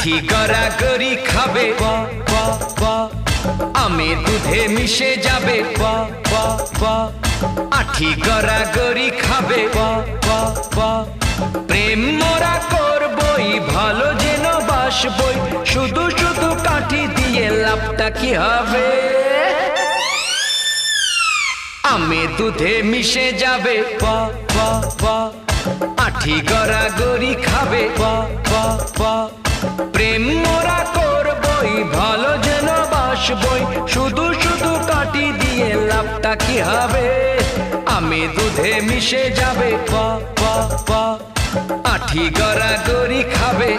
আঠি গড়াগড়ি খাবে আমের দুধে মিশে যাবে আঠি গড়াগড়ি খাবে প্রেম মোরা করবই ভালো যেন বাসবই শুধু শুধু কাঠি দিয়ে লাভটা কি হবে আমের দুধে মিশে যাবে আঠি গড়াগড়ি খাবে প্রেম মোরা করবই ভালো যেন বাসবই শুধু শুধু কাঠি দিয়ে লাভটা কি হবে আমের দুধে মিশে যাবে আঠি গড়াগড়ি খাবে